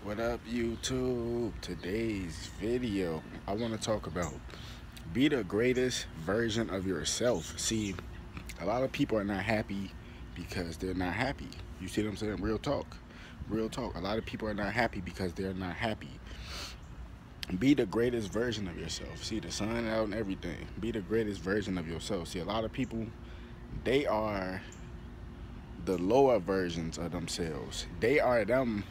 What up, YouTube? Today's video, I want to talk about be the greatest version of yourself. See, a lot of people are not happy because they're not happy. You see what I'm saying? Real talk. Real talk. A lot of people are not happy because they're not happy. Be the greatest version of yourself. See the sun out and everything. Be the greatest version of yourself. See, a lot of people, they are the lower versions of themselves. They are them,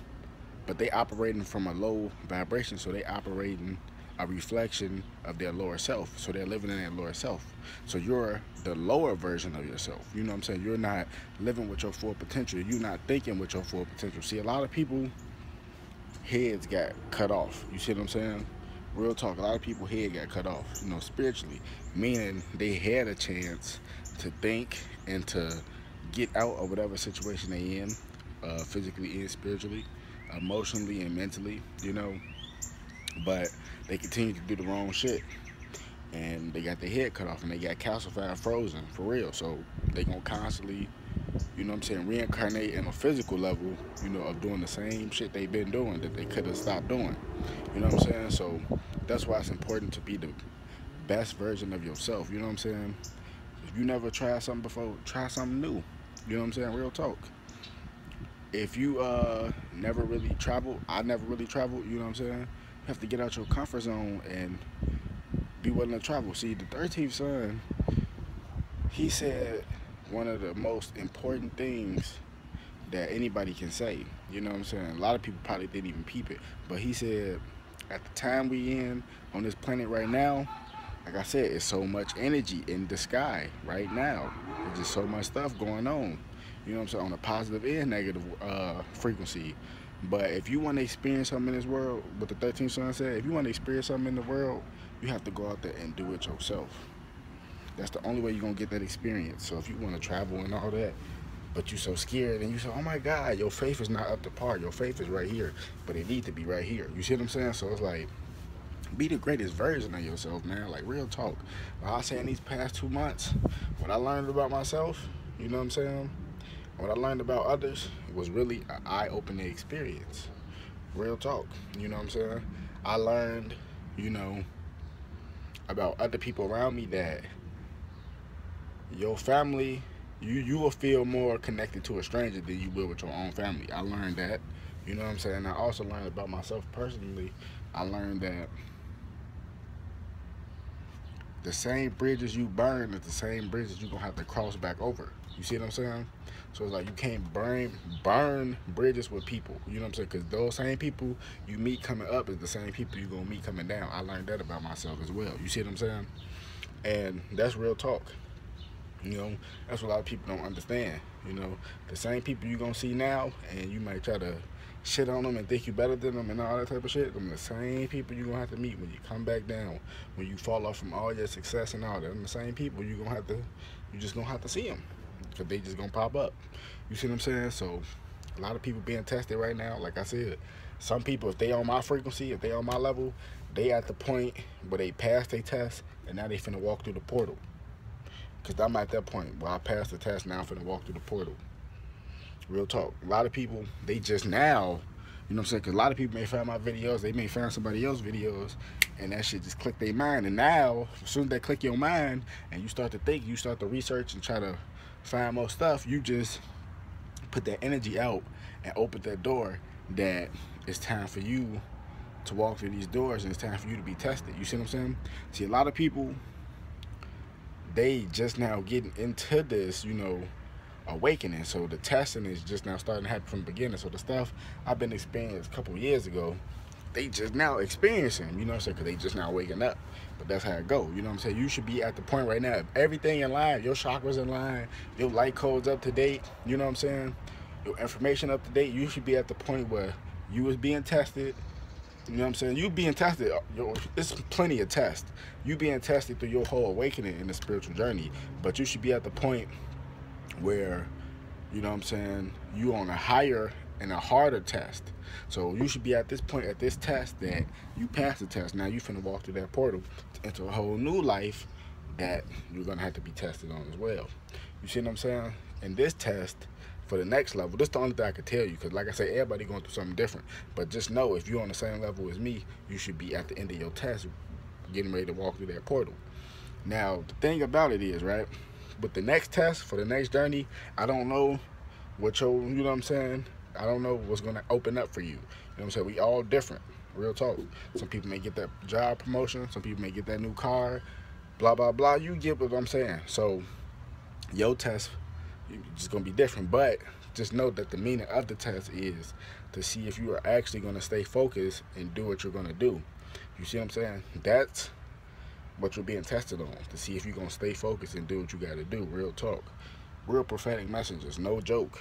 but they operating from a low vibration, so they operating a reflection of their lower self, so they're living in their lower self. So you're the lower version of yourself. You know what I'm saying? You're not living with your full potential. You're not thinking with your full potential. See, a lot of people heads got cut off. You see what I'm saying? Real talk. A lot of people head got cut off, you know, spiritually, meaning they had a chance to think and to get out of whatever situation they in, physically and spiritually, emotionally and mentally, you know, but they continue to do the wrong shit, and they got their head cut off and they got calcified, frozen, for real. So they gonna constantly, you know what I'm saying, reincarnate in a physical level, you know, of doing the same shit they've been doing that they could have stopped doing. You know what I'm saying? So that's why it's important to be the best version of yourself. You know what I'm saying? If you never tried something before, try something new. You know what I'm saying? Real talk. If you never really traveled, I never really traveled, you know what I'm saying? You have to get out your comfort zone and be willing to travel. See, the 13th son, he said one of the most important things that anybody can say. You know what I'm saying? A lot of people probably didn't even peep it, but he said, at the time we in on this planet right now, like I said, it's so much energy in the sky right now. There's just so much stuff going on. You know what I'm saying? On a positive and negative frequency. But if you want to experience something in this world, what the 13th son said, if you want to experience something in the world, you have to go out there and do it yourself. That's the only way you're going to get that experience. So if you want to travel and all that, but you're so scared and you say, oh my God, your faith is not up to par. Your faith is right here, but it needs to be right here. You see what I'm saying? So it's like, be the greatest version of yourself, man. Like, real talk. Like I was saying, these past 2 months, what I learned about myself, you know what I'm saying? What I learned about others was really an eye-opening experience. Real talk, you know what I'm saying? I learned, you know, about other people around me that your family, you will feel more connected to a stranger than you will with your own family. I learned that, you know what I'm saying? I also learned about myself personally. I learned that the same bridges you burn is the same bridges you're gonna have to cross back over. You see what I'm saying? So it's like you can't burn bridges with people. You know what I'm saying? Because those same people you meet coming up is the same people you're gonna meet coming down. I learned that about myself as well. You see what I'm saying? And that's real talk. You know, that's what a lot of people don't understand. You know, the same people you're gonna see now, and you might try to shit on them and think you better than them and all that type of shit, them the same people you're gonna have to meet when you come back down, when you fall off from all your success and all that. Them the same people you just gonna have to see them, because they just gonna pop up. You see what I'm saying? So a lot of people being tested right now. Like I said, some people, if they on my frequency, if they on my level, they at the point where they passed their test and now they finna walk through the portal. Because I'm at that point where I passed the test, now I'm finna walk through the portal. Real talk. A lot of people, they just now, you know what I'm saying? Because a lot of people may find my videos, they may find somebody else's videos, and that shit just click their mind. And now, as soon as they click your mind, and you start to think, you start to research and try to find more stuff, you just put that energy out and open that door that it's time for you to walk through these doors, and it's time for you to be tested. You see what I'm saying? See, a lot of people, they just now getting into this, you know, awakening. So the testing is just now starting to happen from the beginning. So the stuff I've been experiencing a couple of years ago, they just now experiencing, you know what I'm saying? Because they just now waking up. But that's how it go. You know what I'm saying? You should be at the point right now, if everything in line, your chakras in line, your light codes up to date, you know what I'm saying? Your information up to date, you should be at the point where you was being tested. You know what I'm saying? You being tested, it's plenty of tests. You being tested through your whole awakening in the spiritual journey. But you should be at the point where, you know what I'm saying, you on a higher and a harder test. So you should be at this point, at this test, that you pass the test. Now you finna walk through that portal into a whole new life that you're gonna have to be tested on as well. You see what I'm saying? And this test for the next level. This is the only thing I could tell you, because like I said, everybody going through something different. But just know, if you're on the same level as me, you should be at the end of your test getting ready to walk through that portal. Now, the thing about it is, right, with the next test, for the next journey, I don't know what your, you know what I'm saying? I don't know what's going to open up for you. You know what I'm saying? We all different. Real talk. Some people may get that job promotion. Some people may get that new car. Blah, blah, blah. You get what I'm saying. So, your test is just going to be different. But just know that the meaning of the test is to see if you are actually going to stay focused and do what you're going to do. You see what I'm saying? That's what you're being tested on, to see if you're going to stay focused and do what you got to do. Real talk. Real prophetic messages. No joke.